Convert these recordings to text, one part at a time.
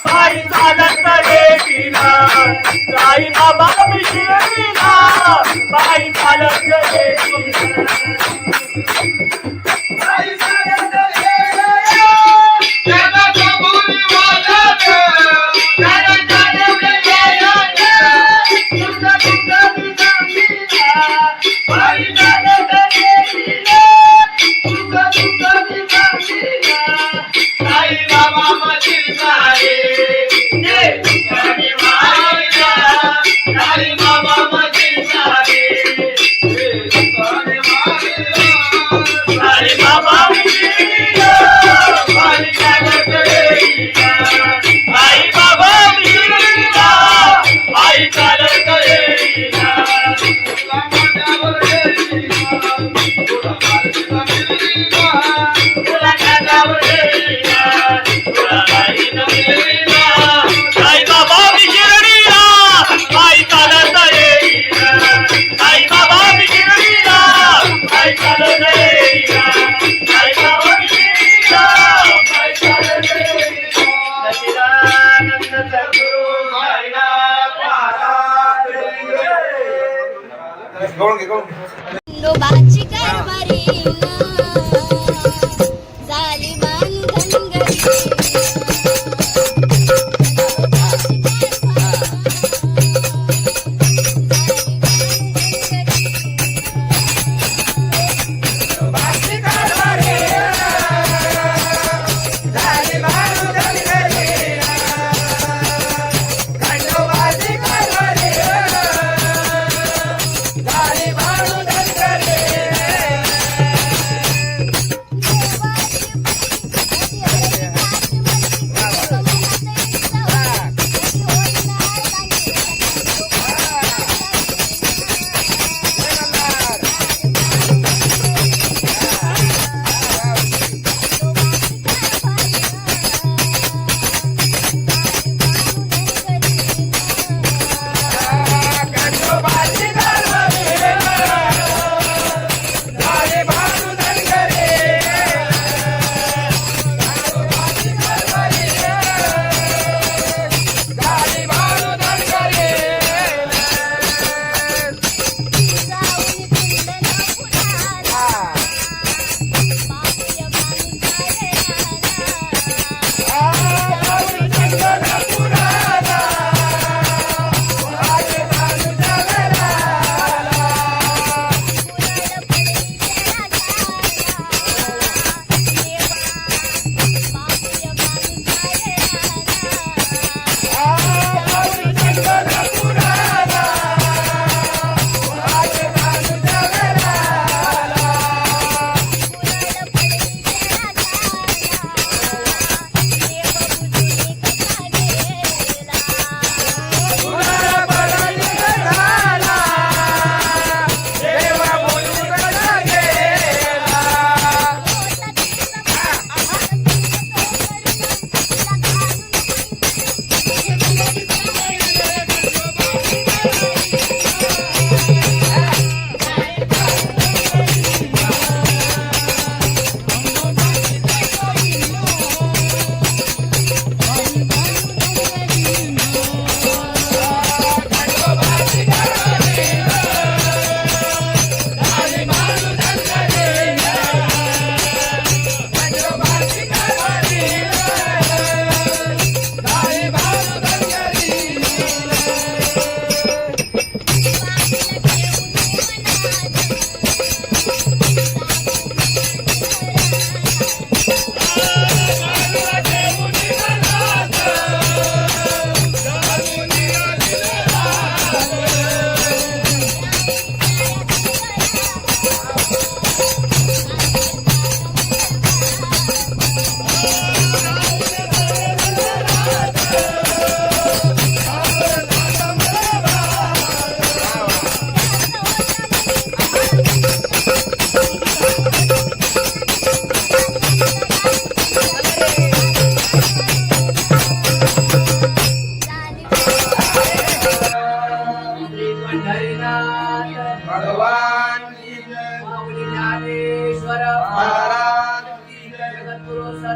पायी चालत गेलीला साई बाबा मी शिर्डीला पायी चालत गेलीला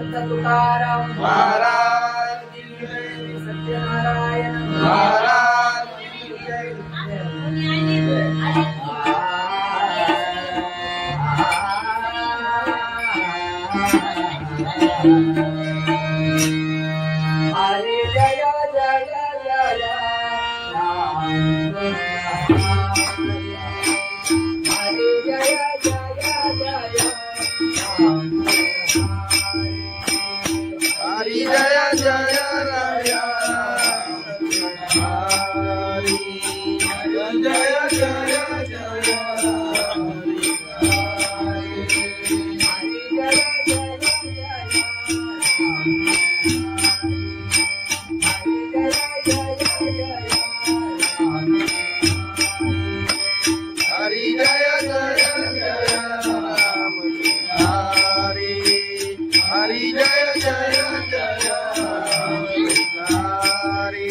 संत तुकाराम महाराज की जय, सत्यनारायण महाराज की जय. हरे जय जय जय राम हरे जय जय जय राम हरि जय जय राय हरि जय जय जय हरि जय जय जय राम हरि हरि जय जय जय राम हरि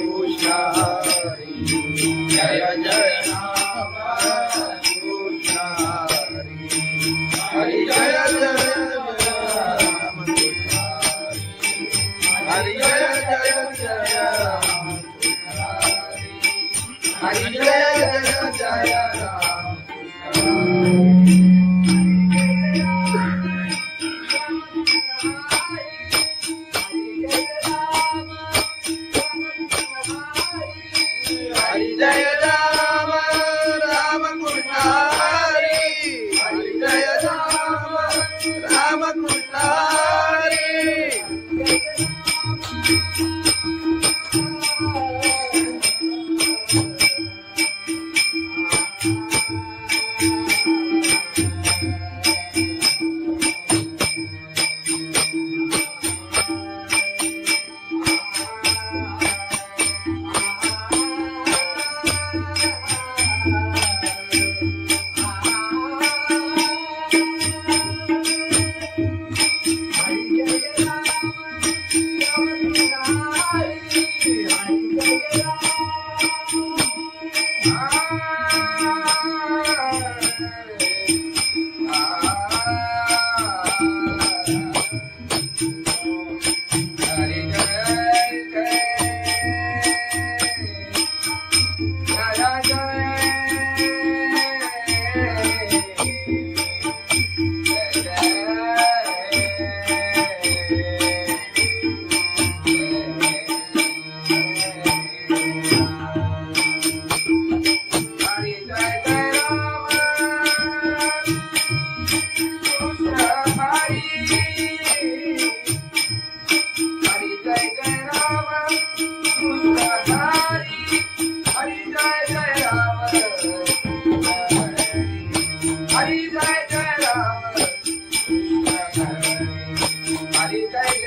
कृष्ण हरि जय जय राम कृष्ण हरि जय जय राम हरि जय जय जय राम हरि जय जय जय राम हरि जय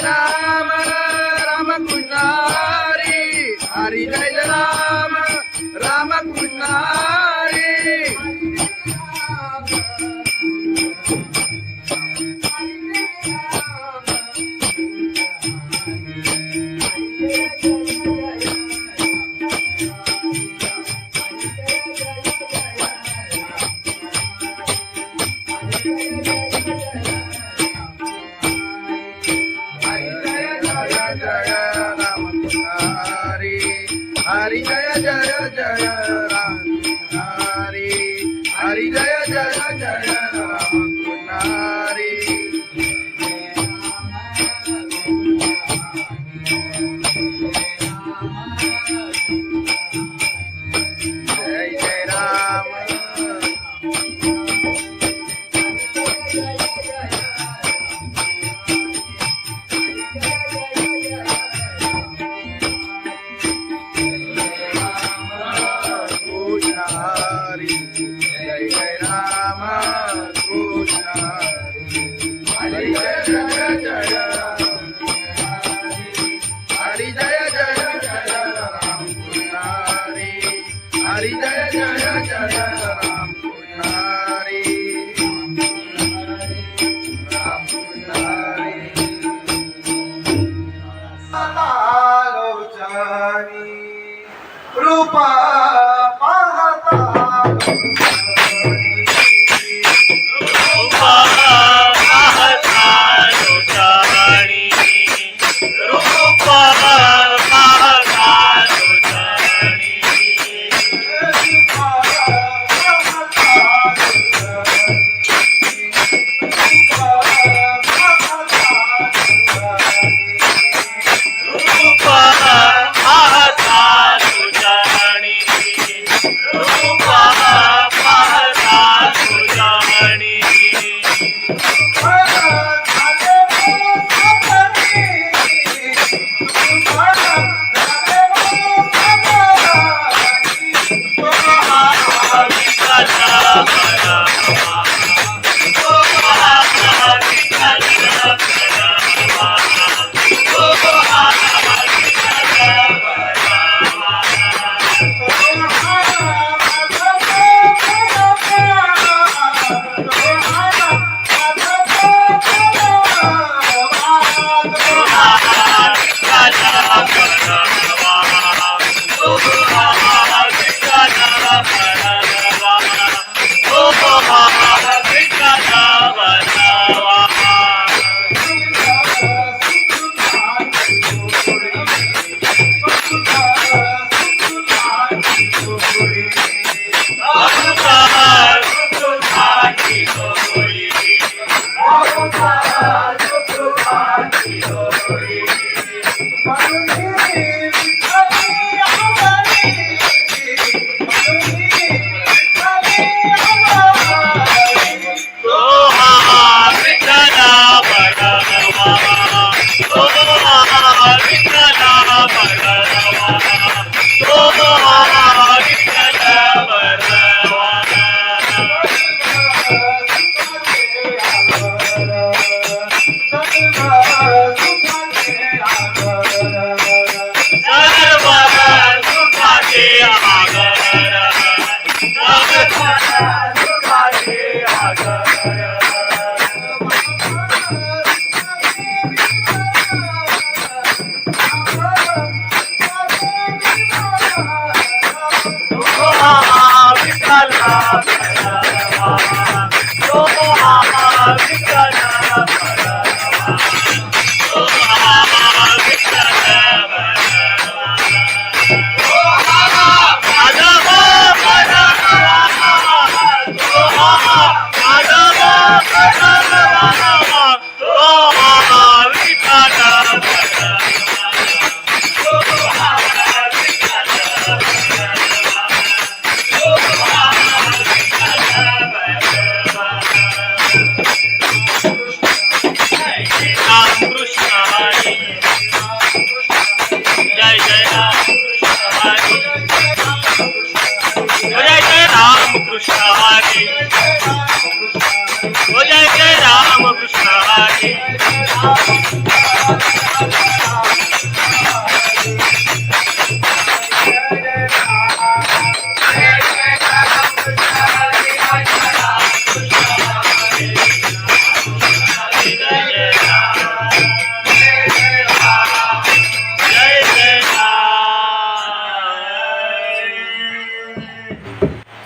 राम राम कृष्ण हरि हरि जय राम राम कृष्ण हरि हरि जय राम राम कृष्ण हरि हरि जय जय जय राम हरि हरि जय जय जय राम हरि जय जय राम सुखाची होई. तो हा विठ्ठला भगवा, तो हा विठ्ठला भगवा, तो हा विठ्ठला भगवा. सर्व सुखाचे आगर, सर्व सुखाचे आगर. तो हा विठ्ठला भगवा, तो हा विठ्ठला भगवा, तो हा विठ्ठला भगवा. तो हा माधव भगवा, तो हा माधव भगवा, तो हा विठ्ठला भगवा, तो हा विठ्ठला भगवा, तो हा विठ्ठला भगवा. राम कृष्ण हरी, जय जय राम कृष्ण हरी, जय जय राम कृष्ण हरी, जय जय राम कृष्ण हरी.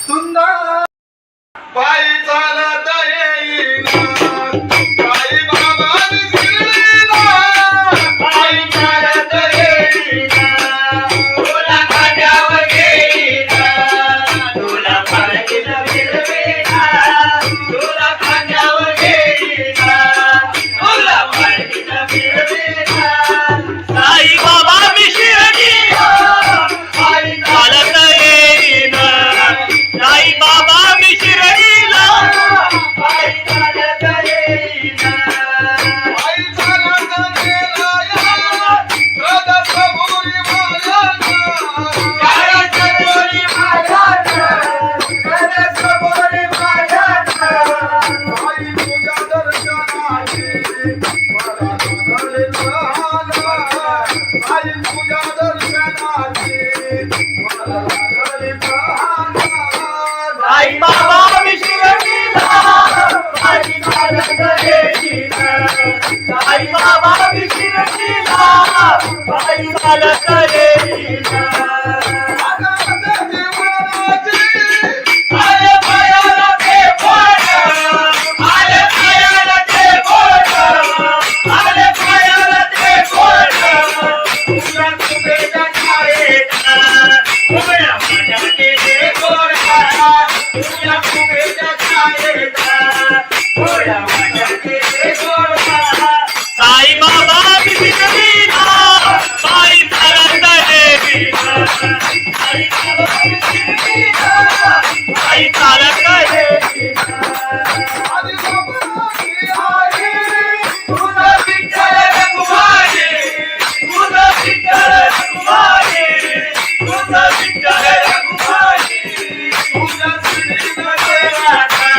सुंदर पायी चालत येईना, पायी बाबा शिर्डीला. पायी चालत येईना, तुला खांद्यावर घेईना, तुला पालखीत फिरवीना, तुला खांद्यावर घेईना, तुला पालखीत फिरवीना. साई बाबा मी शिर्डीला, पायी चालत येईना, साई बाबा मी शिर्डीला, पायी चालत येईना. पायी चालत गेला या, सदसभुरी माझ्याना. सदसभुरी माझ्याना, सदसभुरी माझ्याना. पायी तुझ्या दर्शनाची मला लागले प्रहाना. पायी तुझ्या दर्शनाची मला लागले प्रहाना. साई बाबा मी शिर्डीला, पायी चालत येईना, साई बाबा मी शिर्डीला, पायी चालत येईना. आले पायाला ते बोट, आले पायाला ते बोट, आले पायाला ते बोट. तुझ्या कुबेच्या छायेत, उभ्या माझ्या गेले गोडा, तुझ्या कुबेच्या छायेत, उभ्या माझ्या गेले गोडा. साई बाबा मी शिर्डीला, पायी चालत येईना, साई बाबा मी शिर्डीला, पायी चालत येईना. आधी बाबाची आई, तुझं विठ्ठल रखुमाई, तुझं विठ्ठल रखुमाई, तुझं विठ्ठल रखुमाई. तुझ्या शिर्डीमध्ये राहता,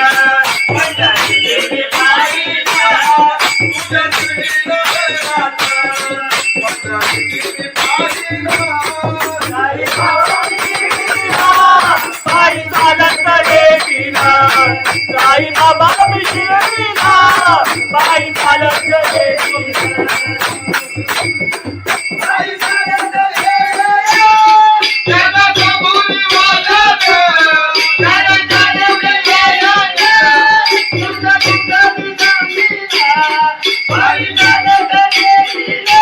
पंढरी गेली पायीला, तुझ्या शिर्डीमध्ये राहता, पंढरी गेली पायीला. साई बाबा मी शिर्डीला, पायी चालत येईना, साई बाबा मी शिर्डीला, पायी चालत येईना. पायी चालत गेला, सदसभुरी माझ्याना. तुझं दुःख मी सांगीना, पायी चालत येईना,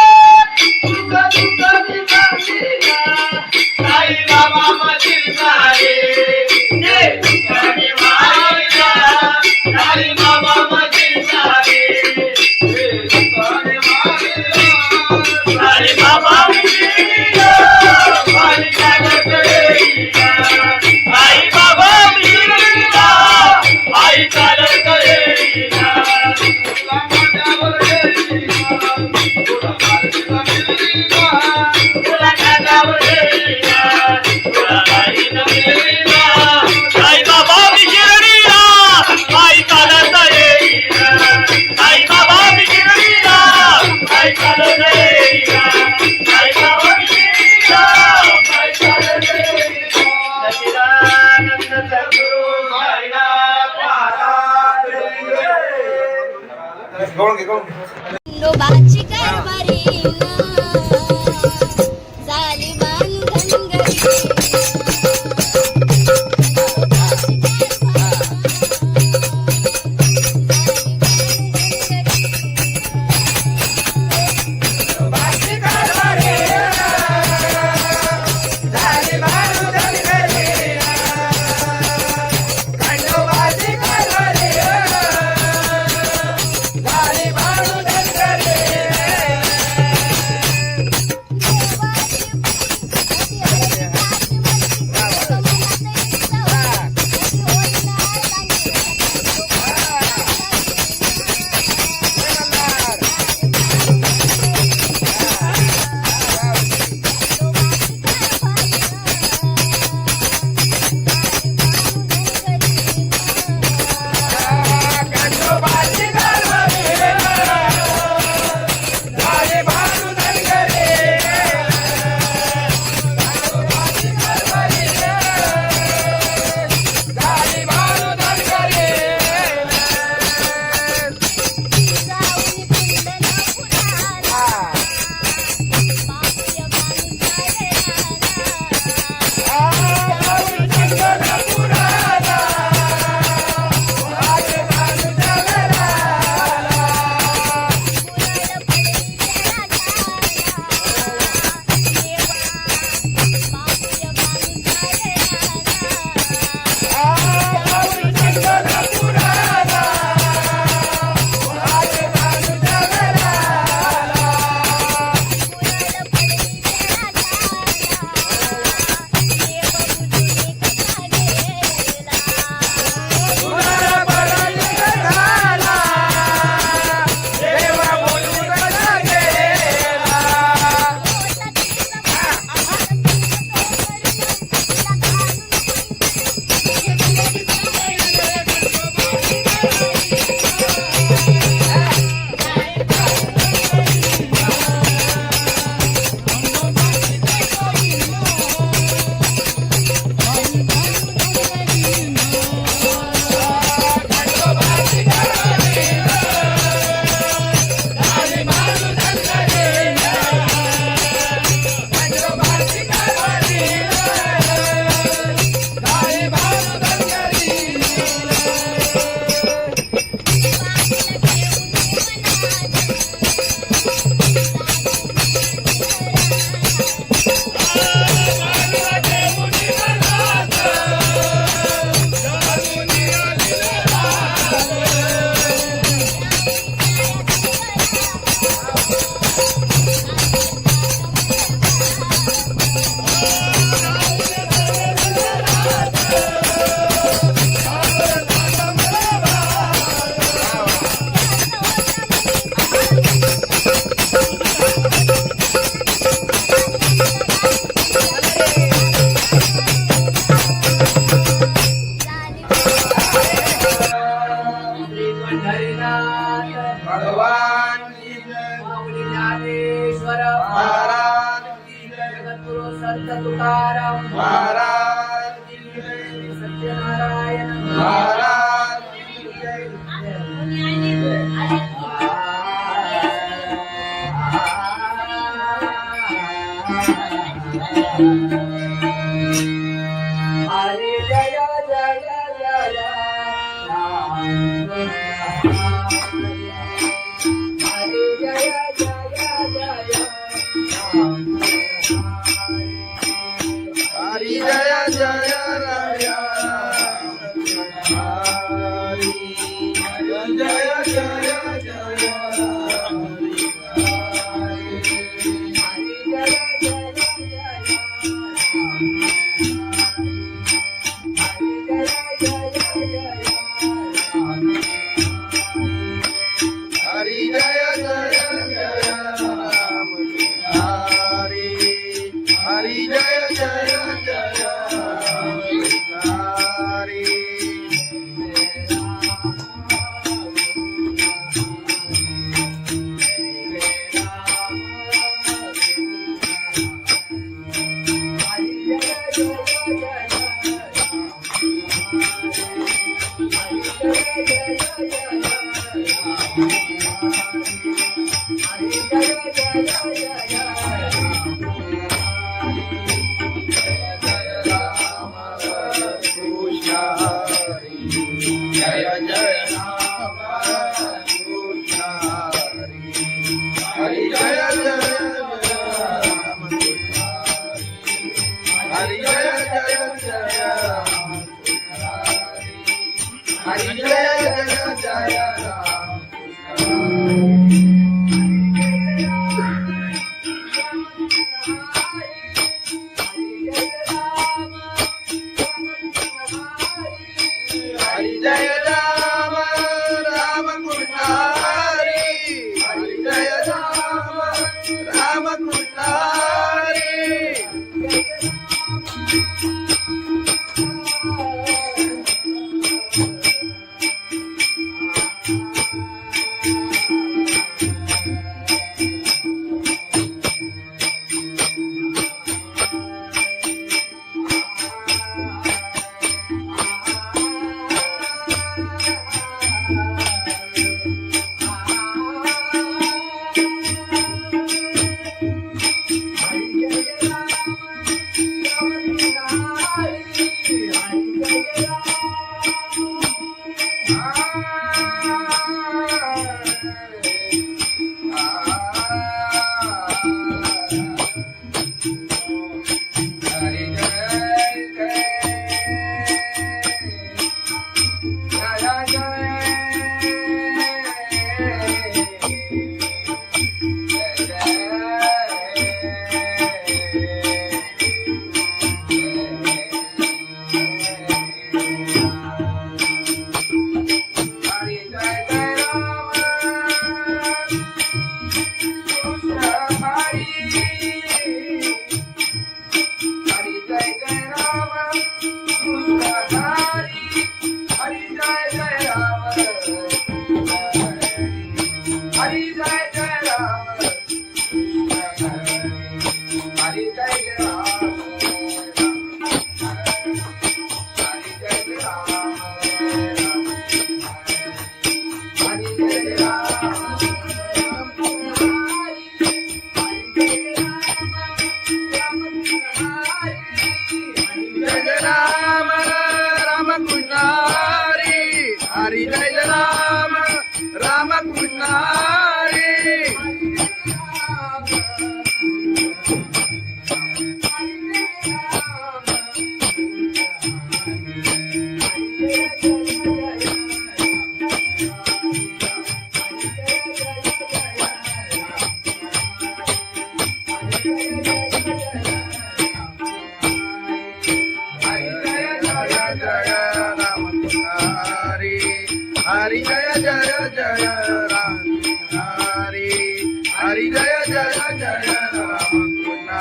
तुझं दुःख मी सांगीना. साई बाबा मधील सारे, जे दुःख निवारीना, साई बाबा मधील सारे, गवळण घे गवळण घे. खंडोबाची कारभारी झाली बांधन घरी भगवान की जय. माऊली ज्ञानेश्वर महाराज की जय. जगद्गुरु संत तुकाराम महाराज की जय. सत्यनारायण महाराज की जय. हरे जय जय जय राम. हरे जय जय जय राम. हरी जय जय राया. हरी जय जय जय हरे जय जय जय हरी जय राम राम कृष्ण हरी हरि जय जय जय राम हरि हरि जय जय जय राम हरि जय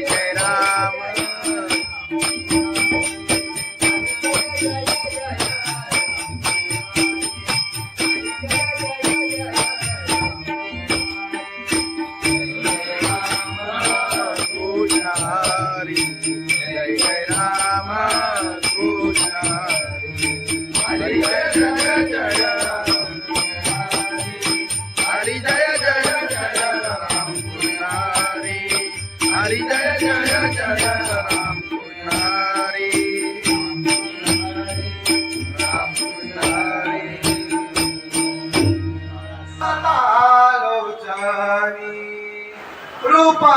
जय राम हरि जय जय राम कृष्ण हरि जय जय जय हरि जय जय जय राम कृष्ण हरि हरि जय जय जय राम कृष्ण हरि राम कृष्ण हरि रूपा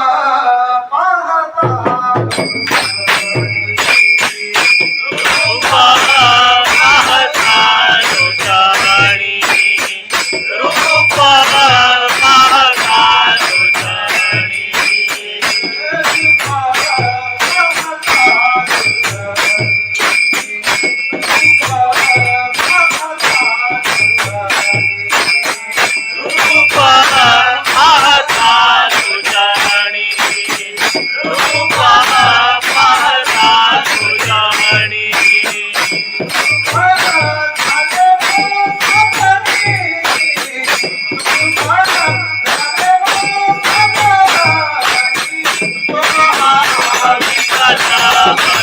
Bye.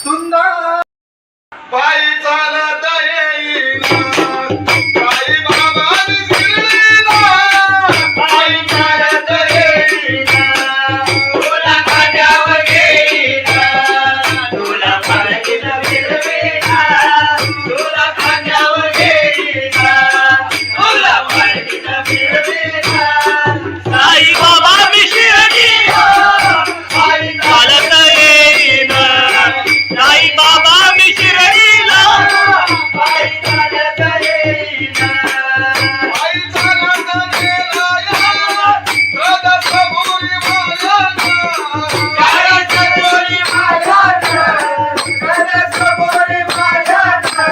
सुंदर पायी चालत येईना साई बाबांनी शिर्डीला पायी चालत येईना तुला खांद्यावर घेईना तुला पालखीत फिरवीना तुला खांद्यावर घेईना तुला पालखीत फिरवीना साई बाबा मी शिर्डीला पायी चालत येईना साई बाबा मी शिर्डीला पायी चालत येईना पायी चालत गेला या सदसभुरी मायाना सदसभुरी मायाना सदसभुरी मायाना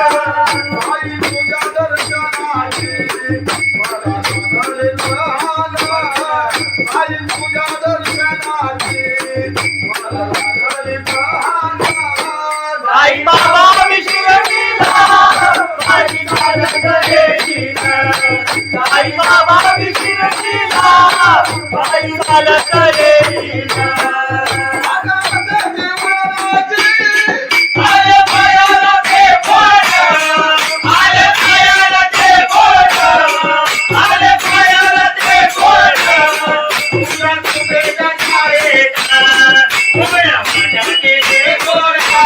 आई तुझ्या दर्शनाची मला लागले प्रहार आई तुझ्या दर्शनाची मला लागले प्रहार साई बाबा मी शिर्डीला पायी चालत येईना साई बाबा मी शिर्डीला पायी चालत येईना आले पायाला ते बोट आले पायाला ते बोट आले पायाला ते बोट तुला कुबेच्या छायेत उभ्या माझ्याचे ते गोडा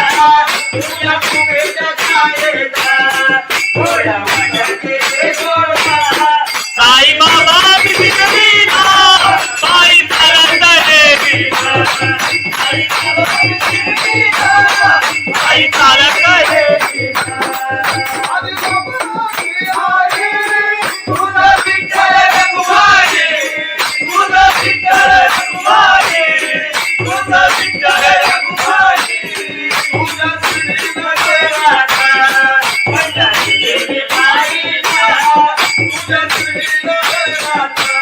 तुला कुबेच्या छायेत उभ्या माझ्याचे ते गोडा साई बाबा मी शिर्डीला पायी चालत येईना साई बाबा मी शिर्डीला पायी चालत येईना आधी बाबांची तुझं विठ्ठल रघुमाई तुझं विठ्ठल रघुमाई तुझं विठ्ठल रघुमाई तुझ्या श्रीनगर राधा माझ्या देवी पाहिला तुझ्या श्रीनगर राधा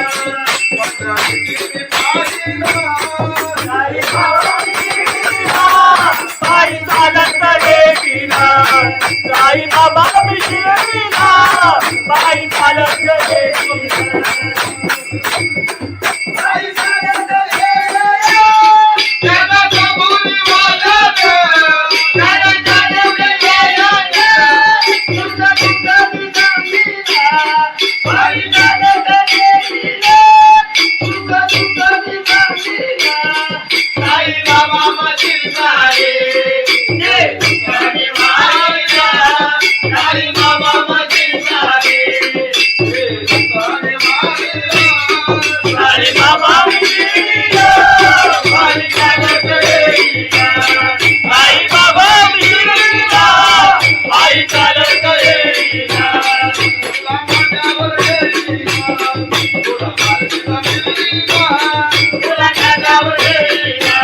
माझ्या देवी पाहिला साई बाबा मी शिर्डीला पायी चालत येईना साई बाबा मी शिर्डीला पायी चालत येईना आई चालत येईना सदसभुरी मायाना तुझं दुःख मी सांगीना पायी चालत येईना तुझं दुःख मी सांगीना साई बाबा माझी साई ते दुःखाने मायला साई बाबा माझी साई हे दुकाने मारिया साई बाबा मी शिर्डीला पायी चालत येईना साई बाबा मी शिर्डीला पायी चालत येईना तुला माझ्यावर येईना तुला पालखीत फिरवीना तुला खांद्यावर घेईना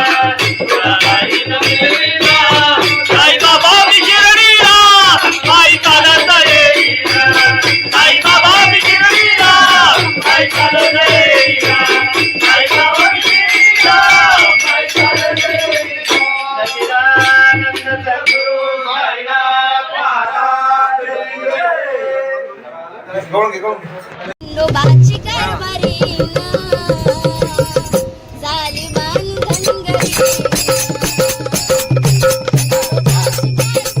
तुला पालखीत फिरवीना साई बाबा मी शिर्डीला पायी चालत येईना साई बाबा मी शिर्डीला पायी चालत येईना साई बाबा मी शिर्डीला पायी चालत येईना सच्चिदानंद सद्गुरु साईनाथ महाराज खंडोबाची कारभारीना झाली बांधन गरी खंडोबाची कारभारीना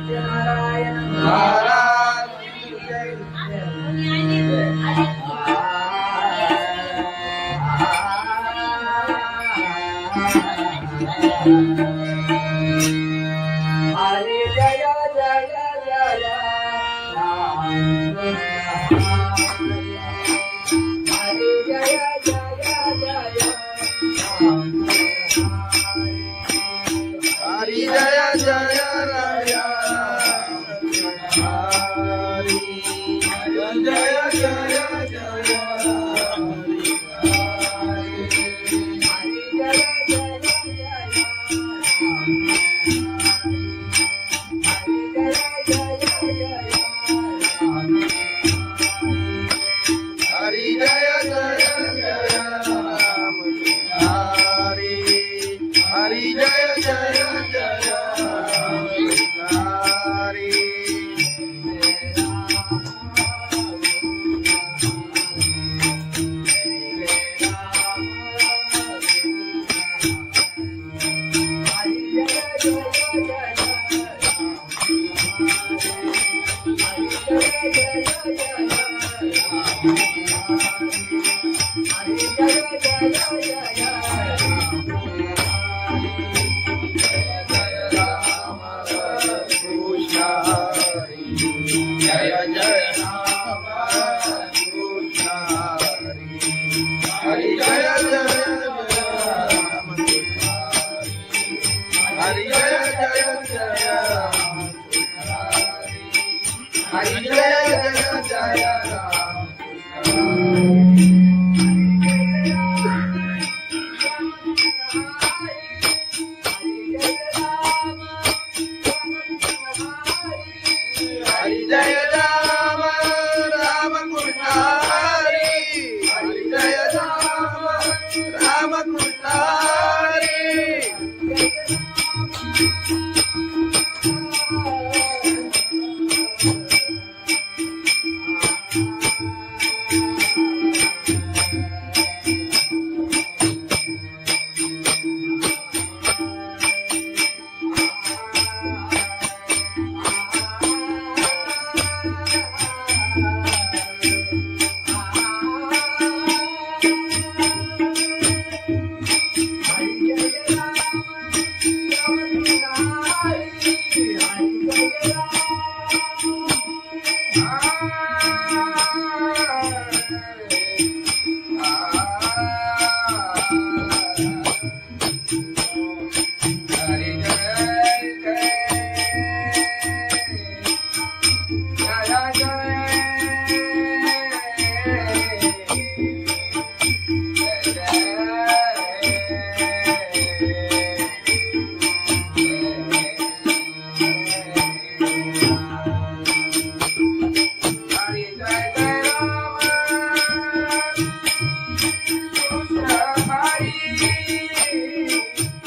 सत्यनारायण महाराज की जय. हरे जय जय जय राम हरे जय जय जय राम हरी जय जय राया हरी जय जय जय हरी जय जय जय राम हरी हरी जय जय जय हरी कृष्ण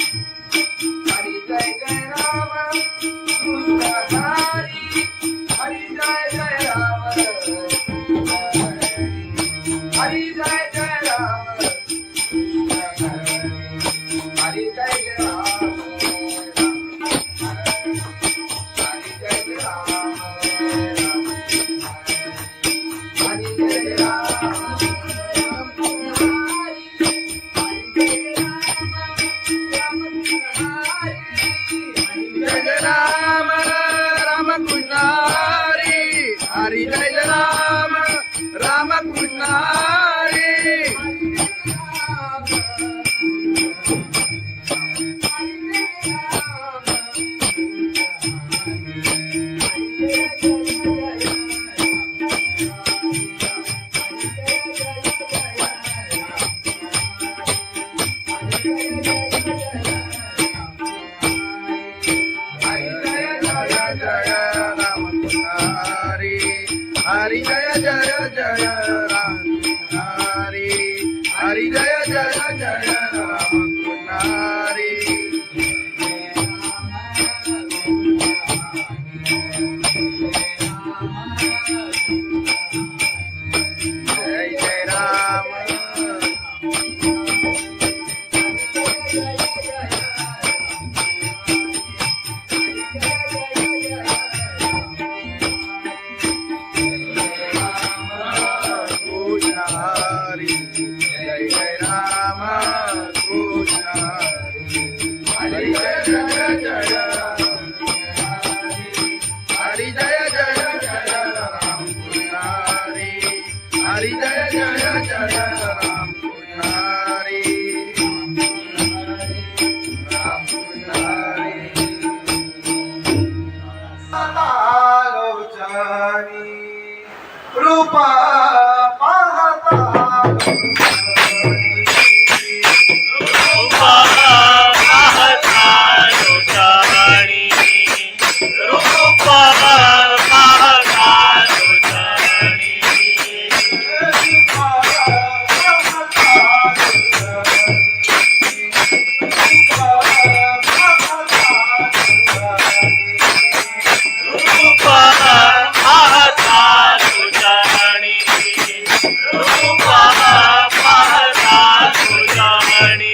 हरी जय जय राम कृष्ण हरी जय जय राम हरी जय जय राम हरी जय जय राम हरी जय राम राम कृष्ण हरी हरी जय राम राम कृष्ण हरी हरी जय राम राम कृष्ण हरी हरि जय जय जय राम हरि हरि जय जय जय राम हरि जय जय राम रूप पाहता रूप पाहता लोटाणी रूप पाहता लोटाणी रूप पाहता लोटाणी रूप पाहता लोटाणी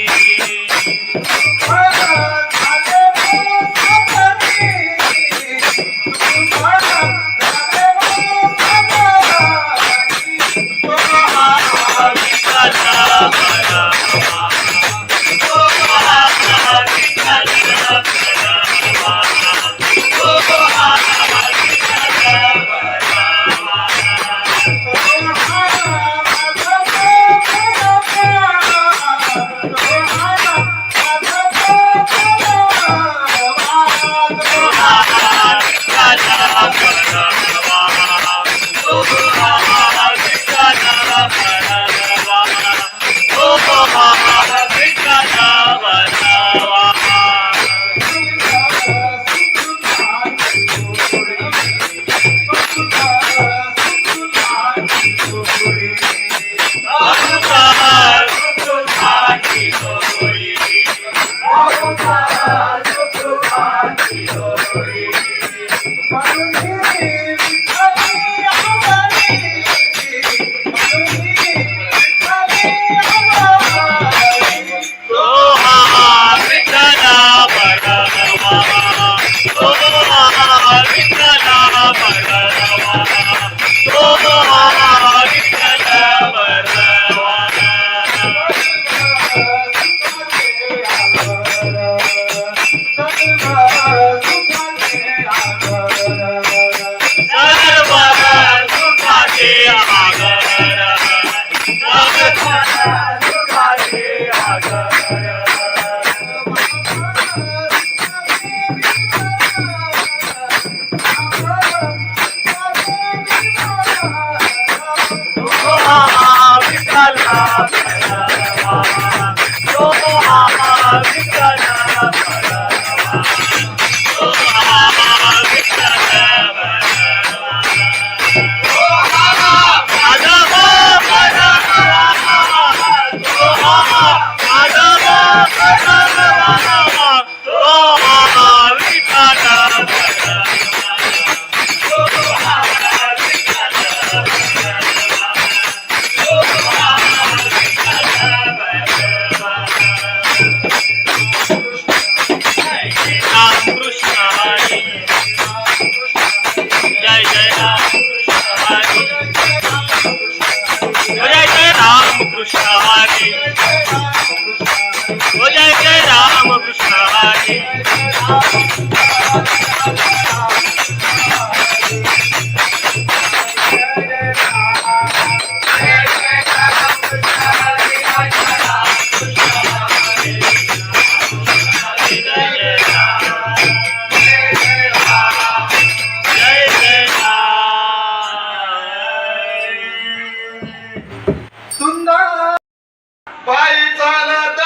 बाई चालत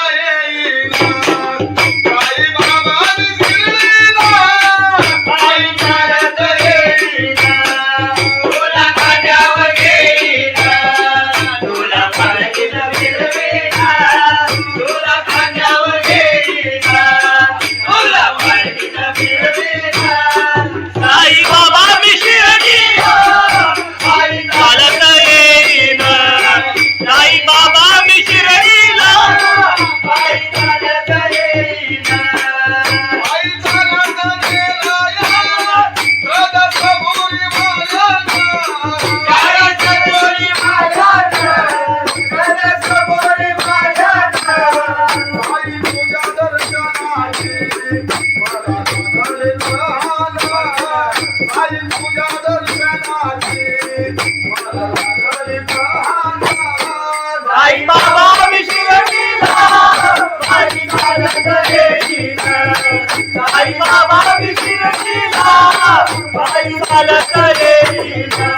येईना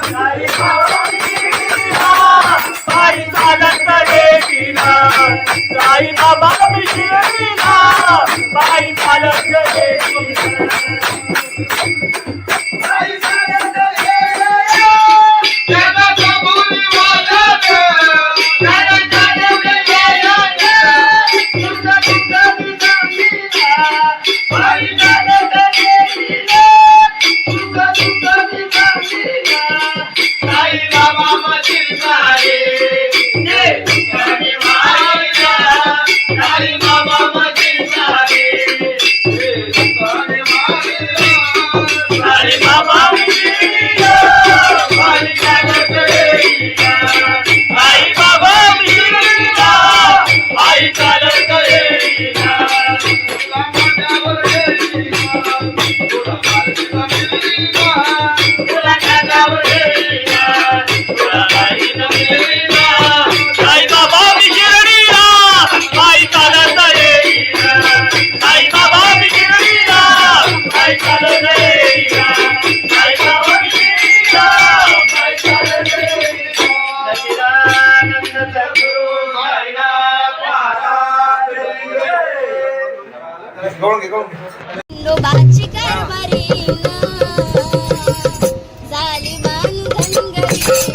साई बाबा मिशिरीला पायी चालत येतीला साई बाबा मिशिरीला पायी चालत येतीला खंडोबाची कारभारी झाली बांधन घरी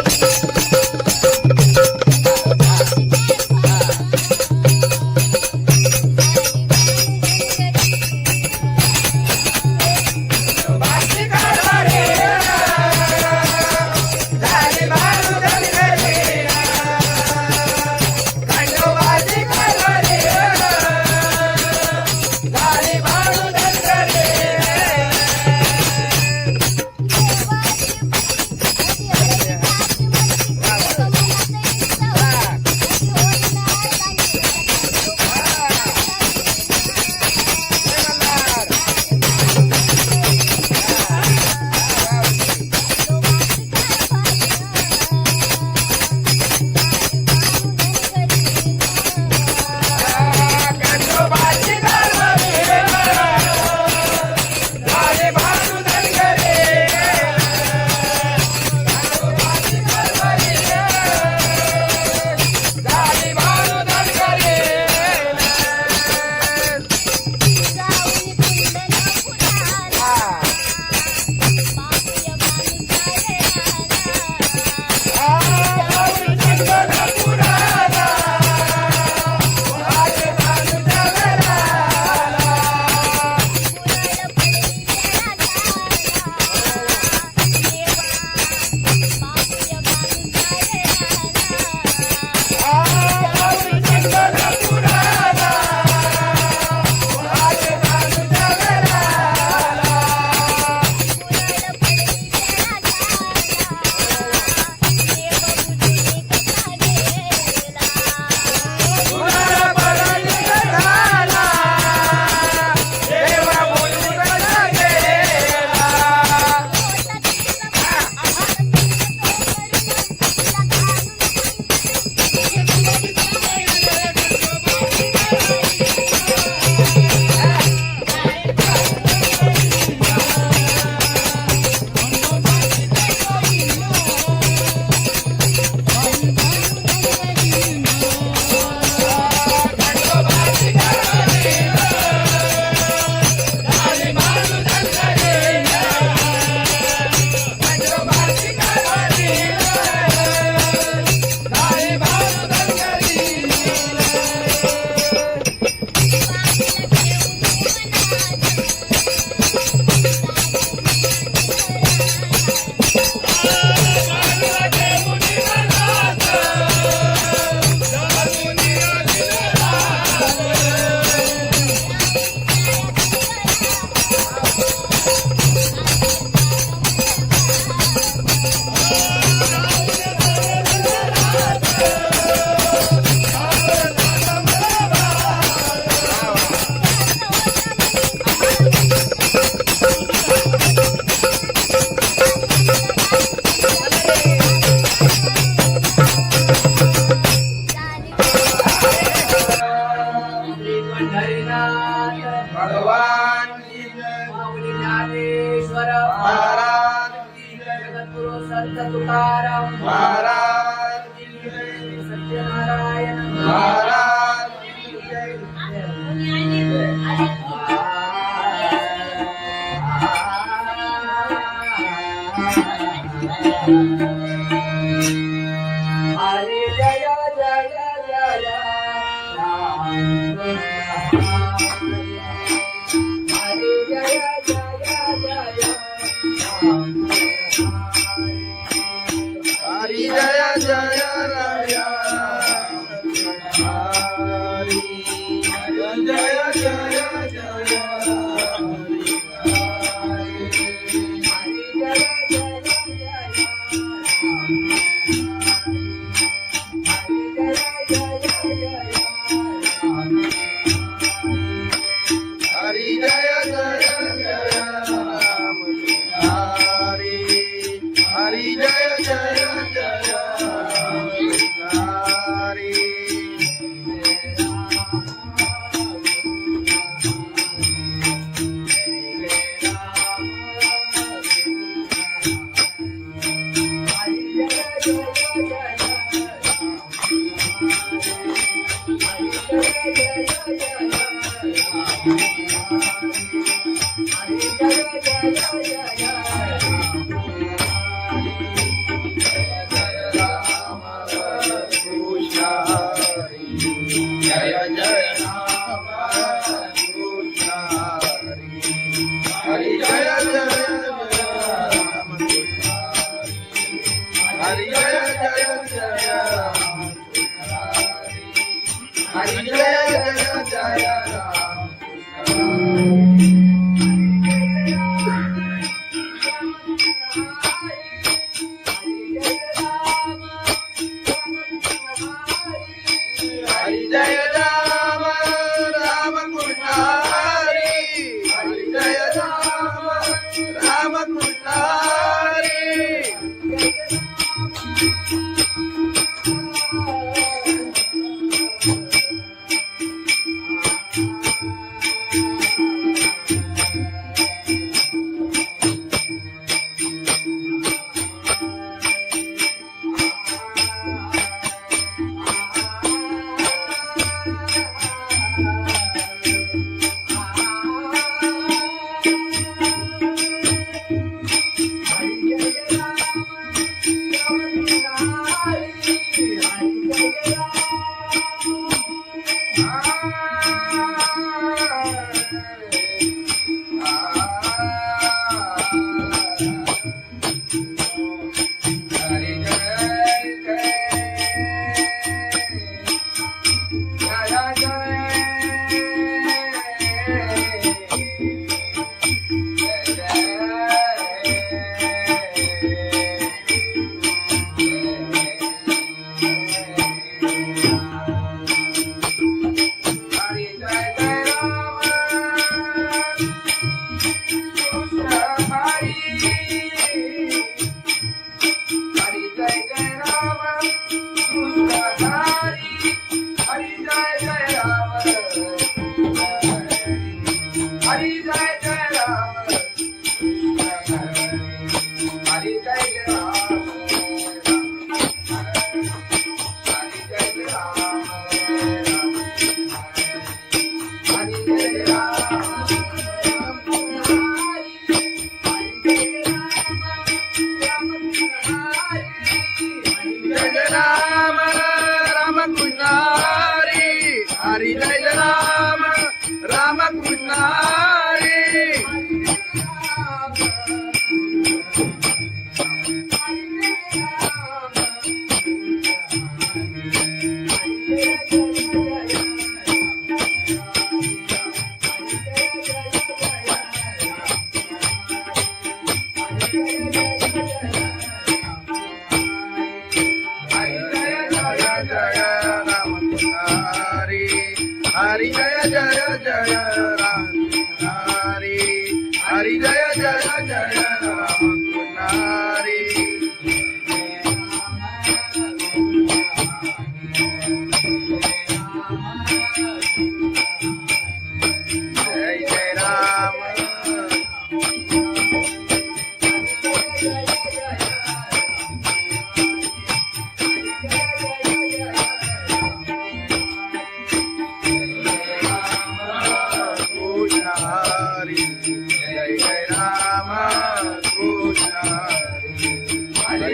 संत तुकाराम महाराज की जय. सत्यनारायण महाराज की जय. हरे जय जय जय राम हरे जय जय जय राम हरी जय जय राया हरी जय जय जय हरी जय जय जय राम हरी हरी जय जय जय हरी कृष्ण जय जय राम कृष्ण हरि जय जय राम हरि जय जय जय राम हरि जय जय जय राम हरि जय राम राम कृष्ण हरि हरि जय राम राम कृष्ण हरि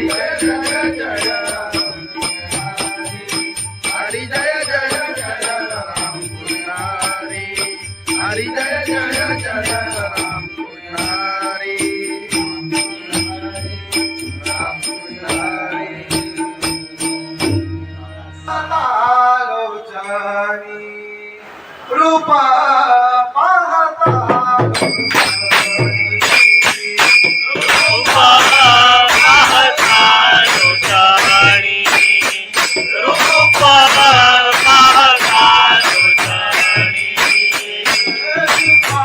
हरी जय जय जय हरी जय जय जय राम पुजारी हरी जय जय जय राम पुजारी राम पुजारी लोचनी रूपा पाहता रूपा पाहता लोचनी रूपा पाहता लोचनी रूपा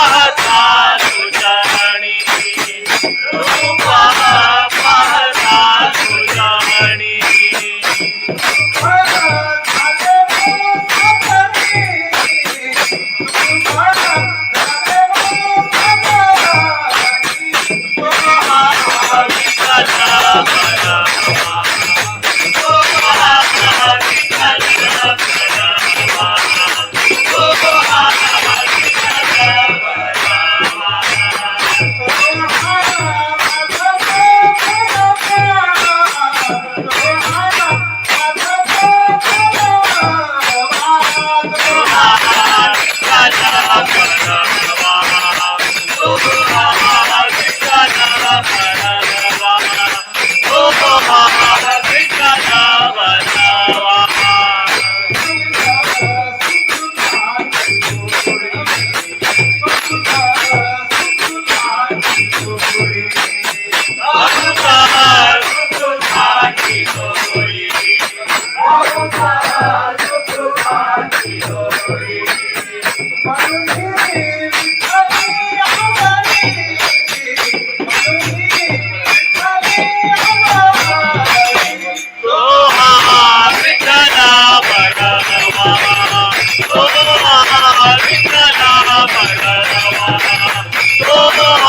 पाहता लोचनी रूपा पाहता लोचनी Oh